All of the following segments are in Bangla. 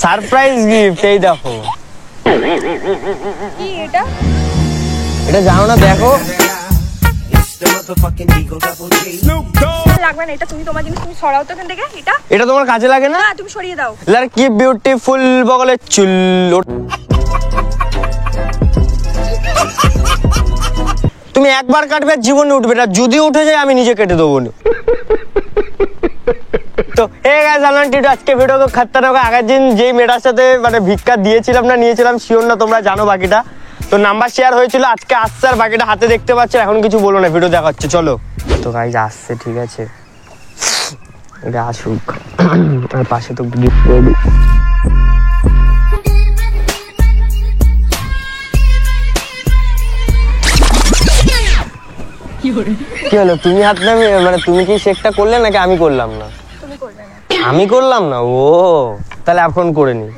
Surprise gift. এই দেখো, কি এটা? এটা জানো না? দেখো, লাগবে না এটা, তুমি তোমার জিনিস তুমি সরাও তো এখান থেকে। এটা তোমার কাজে লাগে না? তুমি সরিয়ে দাও। লার কি বিউটিফুল বগলের চুল। তুমি একবার কাটবে, জীবনে উঠবে না, যদি উঠে যায় আমি নিজে কেটে দেবো। তো হে গাইস, আজকে ভিডিও তো খতরনাক। আগের দিন যেই মেয়েটার সাথে মানে ভিক্ষা দিয়েছিলাম না নিয়েছিলাম শিওর না, তোমরা জানো বাকিটা। তো নাম্বার শেয়ার হয়েছিল, আজকে আসছে আর বাকিটা হাতে দেখতে পাচ্ছ। এখন কিছু বলো না, ভিডিও দেখাচ্ছে চলো। তো গাইস আসছে, ঠিক আছে, এটা আসুক। আর পাশে তো গিফট রেডি। কি হলো? তুমি হাত নামে মানে তুমি কি শেকটা করলে নাকি আমি করলাম না? তুমি করবে না। আমি করলাম না? ও তাহলে এখন করে নি।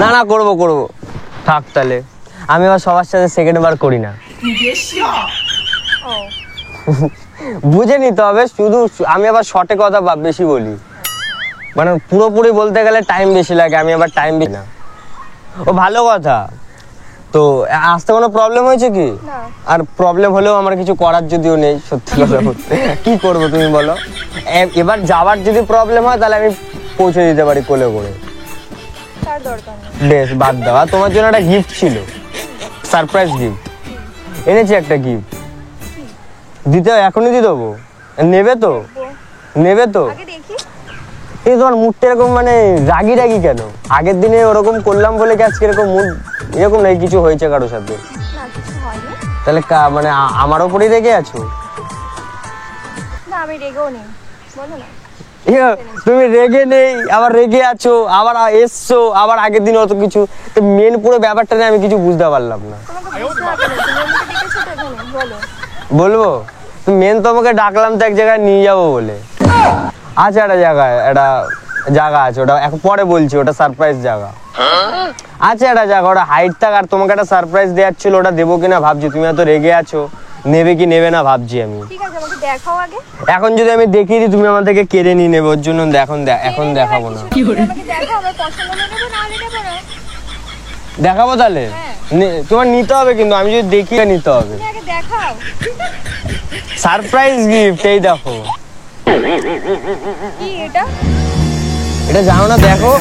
না না, করবো করবো, থাক তাহলে। আমি আবার সবার সাথে সেকেন্ড বার করি না, বুঝে নিতে হবে। শুধু আমি আবার শর্টে কথা বেশি বলি, মানে পুরোপুরি বলতে গেলে টাইম বেশি লাগে, আমি আবার টাইম বেশি না। ও ভালো কথা। তো আসতে কোনো প্রবলেম হয়েছে কি? আর প্রবলেম হলেও আমার কিছু করার যদিও নেই, সত্যি কথা বলতে। কি করবো তুমি বলো? এবার যাওয়ার যদি প্রবলেম হয় তাহলে আমি পৌঁছে দিতে পারি কোলে করে। তার দরকার নেই। বেশ, বাদ দাও। আর তোমার জন্য একটা গিফট ছিল, সারপ্রাইজ গিফট এনেছি। একটা গিফট দিতে, এখনই দিয়ে দেবো। নেবে তো? নেবে তো? আগে দেখি। এই তোমার মুডটা এরকম মানে রাগি রাগি কেন? আগের দিনে ওরকম করলাম বলে কি আজকে এরকম মুড এরকম নাই? কিছু হয়েছে কারোর সাথে? না, কিছু হয়নি। তাহলে মানে আমার ওপরেই রেগে আছো? না, আমি রেগেও নেই, বলো না। তুমি রেগে নেই, আবার রেগে আছো, আবার এসছো, আবার আগের দিন অত কিছু। তো মেন পুরো ব্যাপারটা নিয়ে আমি কিছু বুঝতে পারলাম না। তোমাকে বুঝতে হবে না, তুমি আমাকে ডেকেছো তো এখানে, বলো। বলবো? মেন তোমাকে ডাকলাম তো এক জায়গায় নিয়ে যাবো বলে। আচ্ছা, একটা জায়গা আছে, ওটা এখন পরে বলছি, ওটা সারপ্রাইজ জায়গা। আচ্ছা, একটা জায়গা, ওটা হাইট থাক। আর তোমাকে একটা সারপ্রাইজ দেওয়ার ছিল, ওটা দেবো কিনা ভাবছি। তুমি এত রেগে আছো, নেবে কি নেবে না ভাবছি আমি। ঠিক আছে, আমাকে দেখাও আগে। এখন যদি আমি দেখিয়ে দিই তুমি আমার থেকে কেড়ে নিয়ে নেবে, ওর জন্য এখন দেখাবো না। আমাকে দেখাও, আমার পছন্দ হলে নেবো, না হলে নেবো না। দেখাবো তাহলে? তোমার নিতে হবে, কিন্তু আমি যদি দেখিয়ে নিতে হবে। তুমি আগে দেখাও। Surprise gift. এই দেখো, কি এটা? এটা জানো না? দেখো,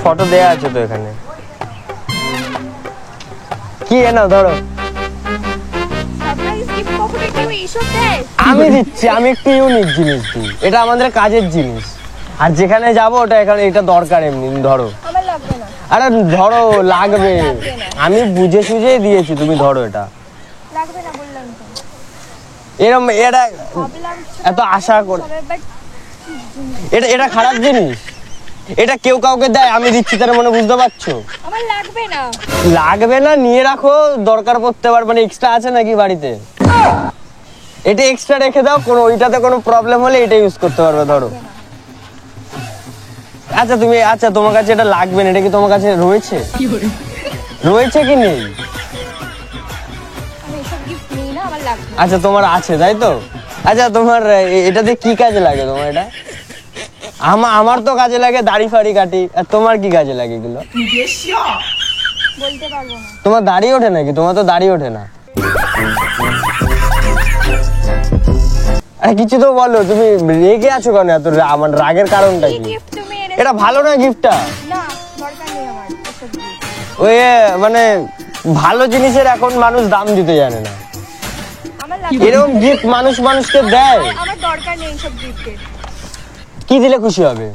ফটো দেয়া আছে তো এখানে। কি এনা ধরো। সারপ্রাইজ গিফট কখনো কেউ এইসব দেয়? আমি দিচ্ছি, আমি একটু ইউনিক জিনিস দিই, এটা আমাদের কাজের জিনিস। আর যেখানে যাবো ওটা এখানে, এটা দরকার এমনি। ধরো। আমার লাগবে না। আরে ধরো, লাগবে। আমি বুঝে সুঝেই দিয়েছি, তুমি ধরো। এটা লাগবে না বললাম তো। এরকম এটা ভাবলাম এত আশা করে, বাট এটা খারাপ জিনিস। এটা কেউ কাউকে দেয়, আমি দিচ্ছি, তার মানে বুঝতে পারছো? আমার লাগবে না। লাগবে না, নিয়ে রাখো, দরকার পড়তে পারবে। মানে এক্সট্রা আছে নাকি বাড়িতে? এটা এক্সট্রা রেখে দাও, কোনো ওইটাতে কোনো প্রবলেম হলে এটা ইউজ করতে পারবে। ধরো। আচ্ছা তোমার কাছে এটা লাগবে না, এটা কি তোমার কাছে রয়েছে? রয়েছে কি নেই? আমি এসব গিফট নিই না, আমার লাগবে না। আচ্ছা, তোমার আছে তাই তো? আচ্ছা, তোমার এটাতে কি কাজে লাগে তোমার এটা? আমার তো কাজে লাগে দাড়ি ফাড়ি কাটি। আর তোমার কি কাজে লাগে এগুলো? বলতে পারবো না। তোমার দাড়ি ওঠে নাকি? তোমার তো দাড়ি ওঠে না। আরে কিছু তো বলো, তুমি রেগে আছো কেন এত? আমার রাগের কারণটা কি? গিফট তুমি এনেছো? এটা ভালো না গিফটটা? না, দরকার নেই আমার এসব গিফট। ওই মানে ভালো জিনিসের এখন মানুষ দাম দিতে জানে না। আমার লাগবে না। এরকম গিফট মানুষকে দেয়। আমার দরকার নেই এসব গিফটের। কি দিলে খুশি হবে?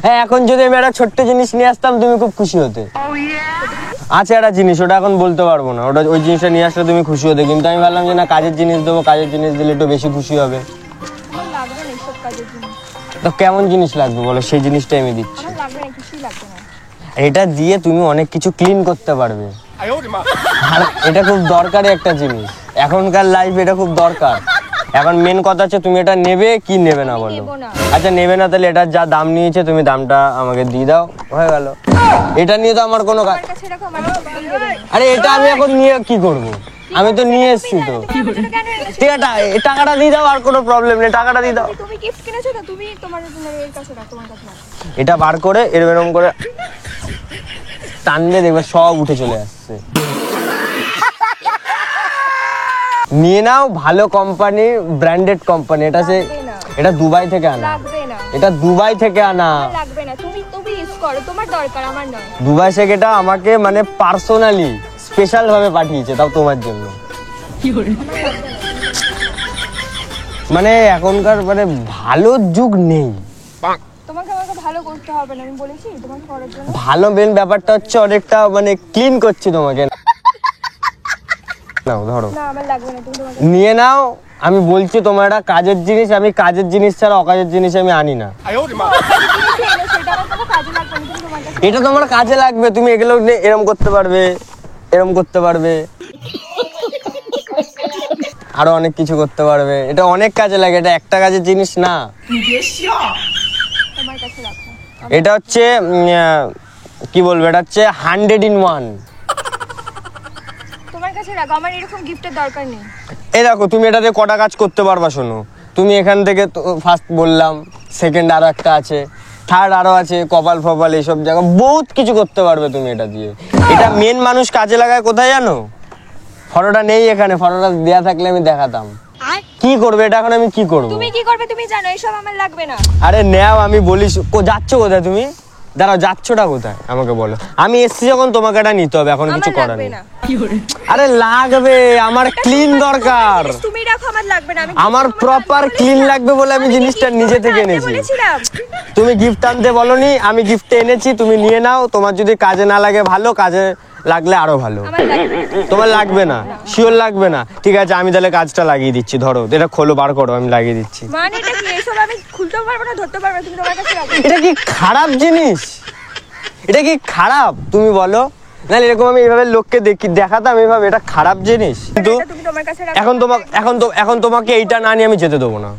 হ্যাঁ, এখন যদি আমি একটা ছোট্ট জিনিস নিয়ে আসতাম তুমি খুব খুশি হতে। আচ্ছা, একটা জিনিস, ওটা এখন বলতে পারবো না। ওই জিনিসটা নিয়ে আসলে তুমি খুশি হতে, কিন্তু আমি ভাবলাম যে না, কাজের জিনিস দেবো, কাজের জিনিস দিলে একটু বেশি খুশি হবে। আমার লাগবে না এসব কাজের জিনিস। তো কেমন জিনিস লাগবে বলো, সেই জিনিসটাই আমি দিচ্ছি। আমার লাগবে না, কিছুই লাগবে না। এটা দিয়ে তুমি অনেক কিছু ক্লিন করতে পারবে। আর এটা খুব দরকারি একটা জিনিস, এখনকার লাইফে এটা খুব দরকার। এখন মেন কথা হচ্ছে তুমি এটা নেবে কি নেবে না বলো। আচ্ছা, নেবে না, তাহলে এটার যা দাম নিয়েছে তুমি দামটা আমাকে দিয়ে দাও, হয়ে গেল। এটা নিয়ে তো আমার কোনো আমার কাছে রাখো, আমার দিয়ে দেবে না। আরে এটা আমি এখন নিয়ে কি করব? আমি তো নিয়ে এসেছি তো। তুমি আমার জন্য কেন এনেছো? ঠিক আছে এই টাকাটা দিয়ে দাও, আর কোনো প্রবলেম নেই, টাকাটা দিয়ে দাও। তুমি গিফট কিনেছো তো, তুমি তোমার জন্য এর কাছে রাখ, তোমার কাছে রাখ। এটা বার করে এরকম করে টানলে দেখবে সব উঠে চলে আসছে। নিয়ে নাও, ভালো কোম্পানি, ব্র্যান্ডেড কোম্পানি। এটা সে লাগবে না। এটা দুবাই থেকে আনা, লাগবে না, এটা দুবাই থেকে আনা। আমার লাগবে না, তুমি তুমি ইউজ করো, তোমার দরকার, আমার নয়। দুবাই থেকে এটা আমাকে মানে পার্সোনালি স্পেশাল ভাবে পাঠিয়েছে, তাও তোমার জন্য। মানে এখনকার মানে ভালো যুগ নেই। তোমাকে আমাকে ভালো করতে হবে না, আমি বলেছি তোমাকে করার জন্য। ভালো মেন ব্যাপারটা হচ্ছে অনেকটা মানে ক্লিন করছি তোমাকে। নাও ধরো, না আমার লাগবে না, তুমি তোমাকে নিয়ে নাও। আমি বলছি তোমার একটা কাজের জিনিস, আমি কাজের জিনিস ছাড়া অকাজের জিনিস আমি আনি না। সেটা আমার কোনো কাজে লাগবে না, তুমি তোমার কাছে। এটা তোমার কাজে লাগবে, তুমি এগুলো নিয়ে এরম করতে পারবে, এরম করতে পারবে, আরো অনেক কিছু করতে পারবে। এটা অনেক কাজে লাগে, এটা একটা কাজের জিনিস না। তোমার কাছে রাখো। এটা হচ্ছে কি বলবো, এটা হচ্ছে 100 in 1। তোমার কাছে রাখো, আমার এরকম গিফটের দরকার নেই। এই দেখো, তুমি এটাতে কটা কাজ করতে পারবা শোনো। তুমি এখান থেকে ফার্স্ট বললাম, সেকেন্ড আরো একটা আছে, থার্ড আরো আছে, কপাল ফপাল এইসব জায়গা বহুত কিছু করতে পারবে তুমি এটা দিয়ে। এটা মেন মানুষ কাজে লাগায় কোথায় জানো? ফটোটা নেই এখানে, ফটোটা দেয়া থাকলে আমি দেখাতাম। কি করবে এটা এখন, আমি কি করব? তুমি কি করবে তুমি জানো, এসব আমার লাগবে না। আরে নেও, আমি বলিস যাচ্ছ কোথায় তুমি? দাঁড়াও, যাচ্ছটা কোথায় আমাকে বলো। আমি এসছি যখন, তোমাকে এটা নিতে হবে, এখন কিছু আমার করার লাগবে নেই। না, আরে লাগবে, আমার ক্লিন দরকার। তুমি রাখো, আমার লাগবে না। আমি আমার প্রপার ক্লিন লাগবে বলে আমি জিনিসটা নিজে থেকে এনেছি। বলেছিলাম তুমি গিফট আনতে বলনি, আমি গিফট এনেছি, তুমি নিয়ে নাও। তোমার যদি কাজে না লাগে ভালো, কাজে লাগলে আরো ভালো। আমার লাগবে না। তোমার লাগবে না, শিওর লাগবে না? ঠিক আছে, আমি তাহলে কাজটা লাগিয়ে দিচ্ছি। ধরো এটা খোলো, বার করো, আমি লাগিয়ে দিচ্ছি। মানে এটা কি, এসব আমি খুলতেও পারবো না, ধরতে পারবো না, তুমি তোমার কাছে রাখো। এটা কি খারাপ জিনিস? এটা কি খারাপ তুমি বলো? না এরকম আমি এইভাবে লোককে দেখাতাম এইভাবে, এটা খারাপ জিনিস। কিন্তু এটা তুমি তোমার কাছে রাখো। এখন তোমাকে এইটা না নিয়ে আমি যেতে দেবো না।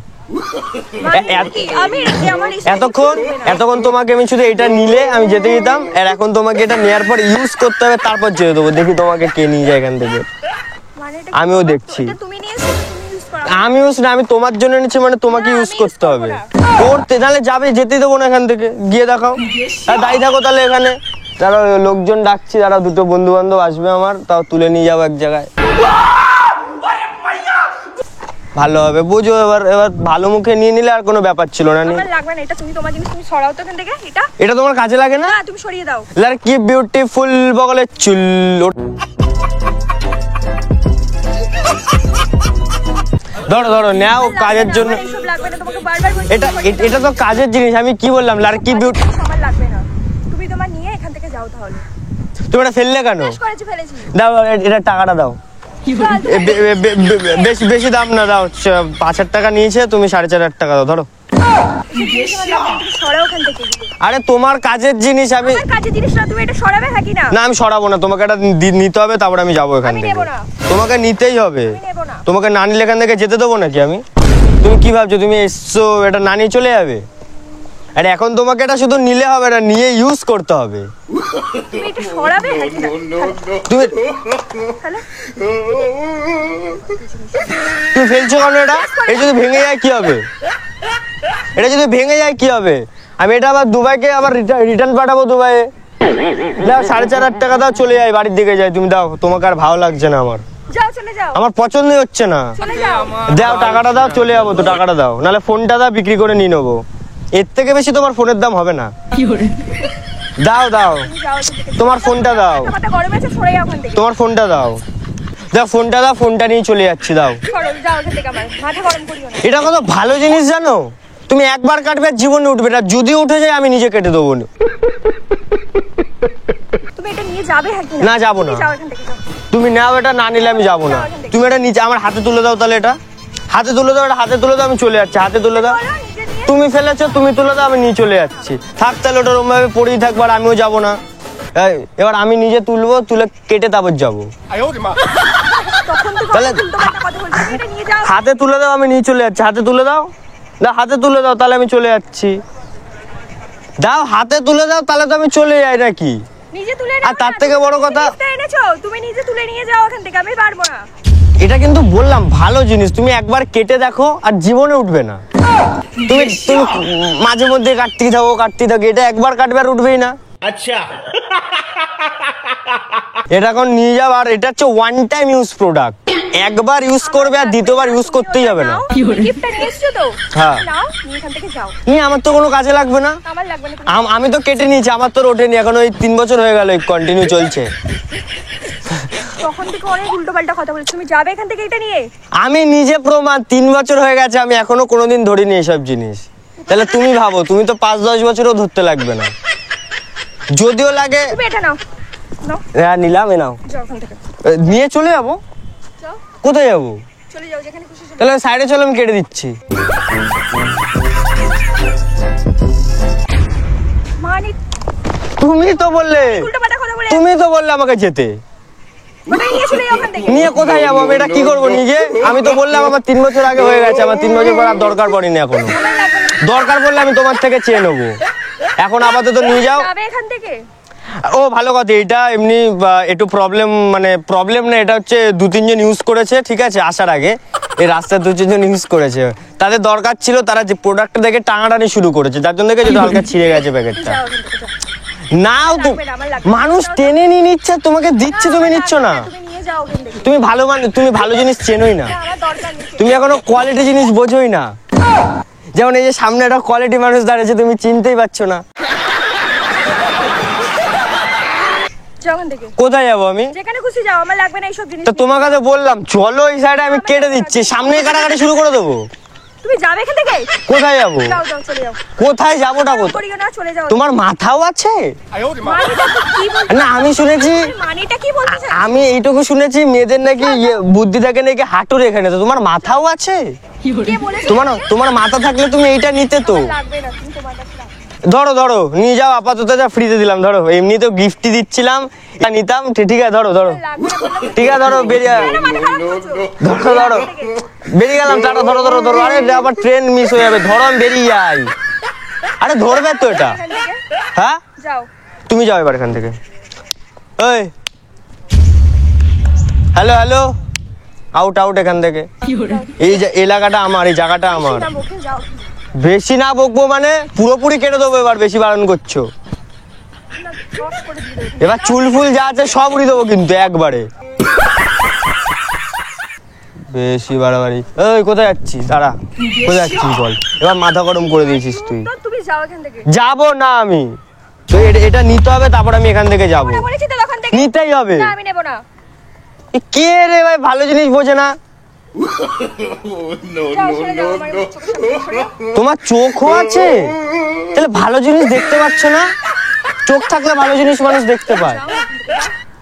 মানে কি? আমি আমার ইচ্ছা এতক্ষণ তোমাকে আমি শুধু এটা নিলে আমি যেতে দিতাম, আর এখন তোমাকে এটা নেওয়ার পর ইউজ করতে হবে, তারপর যেতে দেবো। দেখি তোমাকে কে নিয়ে যায় এখান থেকে। মানে এটা আমিও দেখছি। এটা তুমি নিয়েছো, তুমি ইউজ করো। আমি ইউজ না, আমি তোমার জন্য নিচ্ছি, মানে তোমাকে না, ইউজ আমি করতে use হবে। করবো করতে তাহলে যাবে, যেতে দেবো না এখান থেকে, গিয়ে দেখাও। আর দাঁড়িয়ে থাকো তাহলে এখানে। তারা লোকজন ডাকছি, তারা দুটো বন্ধু বান্ধব আসবে আমার, তাও তুলে নিয়ে যাবো এক জায়গায়, ভালো হবে। বুঝো, এবার ভালো মুখে নিয়ে নিলে আর কোনো ব্যাপার ছিল না। আমার লাগবে না, এটা তুমি তোমার জিনিস, তুমি সরাও তো এখান থেকে। এটা এটা তোমার কাজে লাগে না? না, তুমি সরিয়ে দাও। কি বিউটিফুল বগলের চুল। ধরো ধরো, নাও কাজের জন্য। আমার এসব লাগবে না, তোমাকে বারবার বলছি। এটা তো কাজের জিনিস, আমি কি বললাম? কি বিউটি। আমার লাগবে না, তুমি তোমার নিয়ে এখান থেকে যাও তাহলে। তুমি এটা ফেললে কেন? শেষ করেছি, ফেলেছি। দাও এটা টাকাটা দাও। বেশি দাম না, দাও। 5,000 টাকা নিয়েছে, তুমি 4,500 টাকা দাও। ধরো। তুমি সরাও ওখান থেকে। আরে তোমার কাজের জিনিস, আমি আমার কাজের জিনিস না, তুমি এটা সরাবে নাকি না? না আমি সরাবো না, তোমাকে এটা নিতে হবে, তারপর আমি যাবো এখান আমি থেকে। নেবো না। তোমাকে নিতেই হবে। আমি নেবো না। তোমাকে না নিলে এখান থেকে যেতে দেবো নাকি আমি? তুমি কি ভাবছো তুমি এসছো এটা না নিয়ে চলে যাবে? আরে এখন তোমাকে এটা শুধু নিলে হবে না, নিয়ে ইউজ করতে হবে। তুমি এটা সরাবে নাকি না? তুমি তাহলে তুমি ফেলছো কেন এটা? এটা যদি ভেঙে যায় কি হবে? এটা যদি ভেঙে যায় কি হবে? আমি এটা আবার দুবাইকে আবার রিটার্ন পাঠাবো দুবাইয়ে। দাও 4,500 টাকা দাও, চলে যাই, বাড়ির দিকে যাই। তুমি দাও, তোমাকে আর ভালো লাগছে না আমার। যাও, চলে যাও। আমার পছন্দই হচ্ছে না। চলে যাও। দাও টাকাটা দাও, চলে যাবো তো। টাকাটা দাও, নাহলে ফোনটা দাও, বিক্রি করে নিয়ে নেবো। এর থেকে বেশি তোমার ফোনের দাম হবে না। দাও দাও, যাও এখান থেকে। তোমার ফোনটা দাও। মাথা গরম আছে, সরে যাও ওখান থেকে। তোমার ফোনটা দাও। দাও ফোনটা দাও, ফোনটা নিয়ে চলে যাচ্ছি। দাও। সরো, যাও এখান থেকে, আমার মাথা গরম করিও না। এটা কত ভালো জিনিস জানো? তুমি একবার কাটবে, জীবনে উঠবে না। যদি উঠে যায় আমি নিজে কেটে দেবো। তুমি এটা নিয়ে যাবে নাকি না, যাবো না। তুমি যাও এখান থেকে, যাও। তুমি নাও, এটা না নিলে আমি যাবো না। তুমি এটা নিচে আমার হাতে তুলে দাও, তাহলে এটা হাতে তুলে দাও, এটা হাতে তুলে দাও, আমি চলে যাচ্ছি। হাতে তুলে দাও। বলো, নিজে নিয়ে। তুমি ফেলেছো, তুমি তুলে দাও, আমি নিয়ে চলে যাচ্ছি। থাক তাহলে, ওটা ওরকম ভাবে পড়েই থাকবো, আর আমিও যাবো না। এবার আমি নিজে তুলবো, তুলে কেটে তারপর যাবো। তখন তো তাহলে তোমার একটা কথা বলছি, তুমি এটা নিয়ে যাও। হাতে তুলে দাও, আমি নিয়ে চলে যাচ্ছি। হাতে তুলে দাও, না হাতে তুলে দাও, তাহলে আমি চলে যাচ্ছি। দাও, হাতে তুলে দাও, তাহলে তো আমি চলে যাই নাকি? নিজে তুলে আর তার থেকে বড় কথা, এনেছো, তুমি নিজে তুলে নিয়ে যাও এখান থেকে, আমি পারবো না। এটা কিন্তু বললাম ভালো জিনিস, তুমি একবার কেটে দেখো আর জীবনে উঠবে না। তুমি মাঝে মধ্যে কাটতে থাকো, এটা একবার কাটবে আর উঠবেই না। আচ্ছা, এটা এখন নিয়ে যাও, আর এটা হচ্ছে ওয়ান টাইম ইউজ প্রোডাক্ট, একবার ইউজ করবে আর দ্বিতীয়বার ইউজ করতেই হবে না। গিফটটা নিয়ে এসছো তো? হ্যাঁ, নাও, নিয়ে এখান থেকে যাও। নিয়ে আমার তো কোনো কাজে লাগবে না। আমার লাগবে না। আমি তো কেটে নিয়েছি, আমার তো ওঠেনি এখন, ওই 3 বছর হয়ে গেল কন্টিনিউ চলছে। তখন থেকে অনেক উল্টোপাল্টা কথা বলছো, তুমি যাবে এখান থেকে এটা নিয়ে। আমি নিজে প্রমাণ, 3 বছর হয়ে গেছে, আমি এখনো কোনোদিন ধরিনি এসব জিনিস। তাহলে তুমি ভাবো, তুমি তো 5-10 বছরও ধরতে লাগবে না, যদিও লাগে। তুমি এটা নাও, নাও। হ্যাঁ নিলাম, এ নাও। যাও এখান থেকে, নিয়ে চলে যাবো। যাও, কোথায় যাবো? চলে যাও যেখানে খুশি। তাহলে সাইডে চলো, আমি কেটে দিচ্ছি। মানে তুমি তো বললে, উল্টোপাল্টা কথা বলে তুমি তো বললে আমাকে যেতে। ওটা নিয়ে চলে যাও এখান থেকে। নিয়ে কোথায় যাবো? আমি এটা কি করবো নিজে? আমি তো বললাম আমার 3 বছর আগে হয়ে গেছে, আমার 3 বছর পর আর দরকার পড়েনি এখনো। দরকার পড়লে আমি তোমার থেকে চেয়ে নেবো, এখন আপাতত নিয়ে যাও। যাবে এখান থেকে। ও ভালো কথা, এটা এমনি একটু প্রবলেম, মানে প্রবলেম না, এটা হচ্ছে 2-3 জন ইউজ করেছে, ঠিক আছে, আসার আগে এই রাস্তায় 2-3 জন ইউজ করেছে, তাদের দরকার ছিল, তারা যে প্রোডাক্টটা দেখে টানাটানি শুরু করেছে, যার জন্য যেটা হালকা ছিঁড়ে গেছে প্যাকেটটা। যাও এখান থেকে, যাও। নাও তো, লাগবে না, আমার লাগবে না। মানুষ টেনে নিয়ে নিচ্ছে, তোমাকে দিচ্ছে, তুমি নিচ্ছ না। তুমি নিয়ে যাও এখান থেকে। তুমি ভালো জিনিস চেনোই না, আমার দরকার নেই। তুমি এখনো কোয়ালিটি জিনিস বোঝোই না। যেমন এই যে সামনে একটা কোয়ালিটি মানুষ দাঁড়িয়েছে, তুমি চিনতেই পারছো না। যাও এখান থেকে। কোথায় যাবো আমি? যেখানে খুশি যাও, আমার লাগবে না এইসব জিনিস। তো তোমার কাছে বললাম চলো এই সাইডে, আমি কেটে দিচ্ছি, সামনে কাটাকাটি শুরু করে দেবো। তুমি যাবে এখান থেকে। কোথায় যাবো? যাও যাও, চলে যাও। কোথায় যাবোটা কোথায়? করিও না, চলে যাও। তোমার মাথাও আছে? মানিটা কি বলছো? না আমি শুনেছি, মানিটা কি বলছো? আমি এইটুকু শুনেছি মেয়েদের নাকি বুদ্ধি থাকে নাকি হাঁটুর এখানে, তো তোমার মাথাও আছে? কে বলেছে? তোমার মাথা থাকলে তুমি এইটা নিতে তো। লাগবে না, তুমি তোমার কাছে রাখো। ধরো নিয়ে যাও, আপাতত যা ফ্রিতে দিলাম, ধরো এমনি তো গিফটই দিচ্ছিলাম, এটা নিতাম, ঠিক আছে ধরো। লাগবে না বললাম। ঠিক আছে ধরো, বেরিয়ে কেন মাথা খারাপ করছো? ধরো বেরিয়ে গেলাম, টাটা, ধরো। আরে আবার ট্রেন মিস হয়ে যাবে, ধরো আমি বেরিয়ে যাই। আরে ধরবে তো এটা। এখান থেকে হ্যাঁ যাও। তুমি যাও এবার এখান থেকে। ওই হ্যালো, আউট এখান থেকে। এই যে এলাকাটা আমার, এই জায়গাটা আমার। না, মুখে যাও। বেশি না বকবো মানে পুরোপুরি কেটে দেবো, এবার বেশি বারণ করছো। না, cross করে দিও। এবার চুল ফুল যা আছে সব উড়িয়ে দেবো কিন্তু একবারে। বেশি বাড়াবাড়ি। ওই কোথায় যাচ্ছিস? দাঁড়া, কোথায় যাচ্ছিস বল? এবার মাথা গরম করে দিয়েছিস তুই। তো তুমি যাও এখান থেকে। যাবো না আমি, তো এটা নিতে হবে, তারপর আমি এখান থেকে যাবো। মনে বলেছি তো ওখান থেকে। নিতেই হবে। না, আমি নেব না। কে রে ভাই, ভালো জিনিস বোঝে না। যাও, সরে যাও, আমার চোখের সামনে থেকে সরে যাও। তোমার চোখও আছে, তাহলে ভালো জিনিস দেখতে পাচ্ছ না? চোখ থাকলে ভালো জিনিস মানুষ দেখতে পায়। যাও এখান থেকে।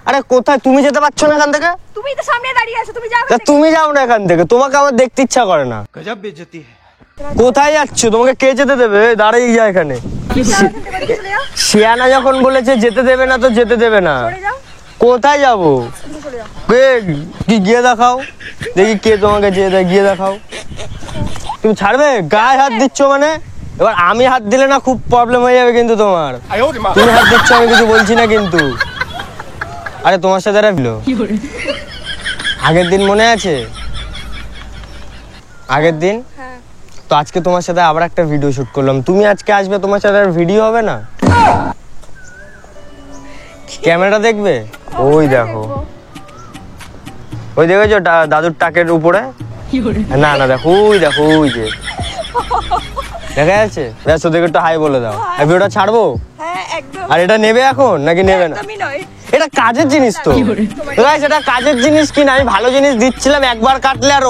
আরে কোথায়, তুমি যেতে পারছো না এখান থেকে? তুমি তো সামনে দাঁড়িয়ে আছো, তুমি যাও তা এখান থেকে। তুমি যাও না এখান থেকে, তোমাকে আমার দেখতে ইচ্ছা করে না। কোথায় যাচ্ছ? তোমাকে কে যেতে দেবে? দাঁড়িয়ে যা এখানে। যাও এখান থেকে, চলে যাও। শিয়ানা যখন বলেছে যেতে দেবে না, তো যেতে দেবে না। সরে যাও, কোথায় যাবো? তুমি চলে যাও। কে? কি গিয়ে দেখাও দেখি, কে তোমাকে যেতে দেয়, গিয়ে দেখাও। তুমি ছাড়বে? গায়ে হাত দিচ্ছ মানে? এবার আমি হাত দিলে না খুব প্রবলেম হয়ে যাবে কিন্তু তোমার। তুমি হাত দিচ্ছ, আমি কিছু বলছি না কিন্তু। আরে তোমার সাথে রাখলো আগের দিন মনে আছে? আগের দিন হ্যাঁ। তো আজকে তোমার সাথে আবার একটা ভিডিও শুট করলাম, তুমি আজকে আসবে, তোমার সাথে আর ভিডিও হবে না? ক্যামেরা দেখবে? ওই দেখো, ওই দেখেছো দাদুর টাকের উপরে? না দেখো, ওই দেখো, ওই যে দেখা যাচ্ছে। ব্যাস ওদেরকে একটু হাই বলে দাও। আর ভিডিওটা ছাড়বো? হ্যাঁ, একদম। আর এটা নেবে এখন নাকি নেবে না? একদমই নয়। এটা কাজের জিনিস তো গাইস, এটা কাজের জিনিস কিনা, আমি ভালো জিনিস দিচ্ছিলাম, একবার কাটলে আর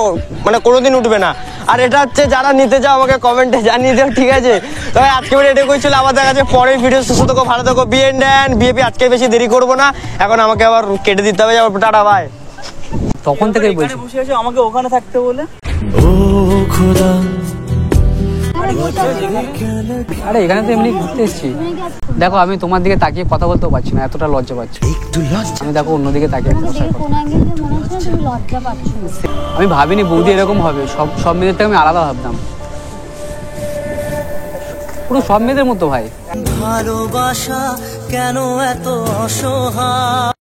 মানে কোনোদিন উঠবে না। আর এটা হচ্ছে যারা নিতে চাও আমাকে কমেন্টে জানিয়ে দাও, ঠিক আছে? তবে আজকে ভিডিও এটা কইছিল, আবার দেখা যাচ্ছে পরের ভিডিও। সুস্থ থাকো, ভালো থাকো, বিএপি। আজকে বেশি দেরি করবো না, এখন আমাকে আবার কেটে দিতে হবে। Tata, bye. তখন থেকেই বলছি বসে আছো আমাকে ওখানে থাকতে বলে। আরে এখানে তো এমনি ঘুরতে এসেছি। দেখো আমি তোমার দিকে তাকিয়ে কথা বলতেও পারছি না, এতটা লজ্জা পাচ্ছি। আমি দেখো অন্যদিকে তাকিয়ে বসে আছি। কোন অ্যাঙ্গেল দিয়ে মনে হচ্ছে না তুমি লজ্জা পাচ্ছ? আমি ভাবিনি বৌদি এরকম হবে, সব মেয়েদের থেকে আমি আলাদা ভাবতাম, পুরো সব মেয়েদের মতো ভাই। ভালোবাসা কেন এত অসহায়?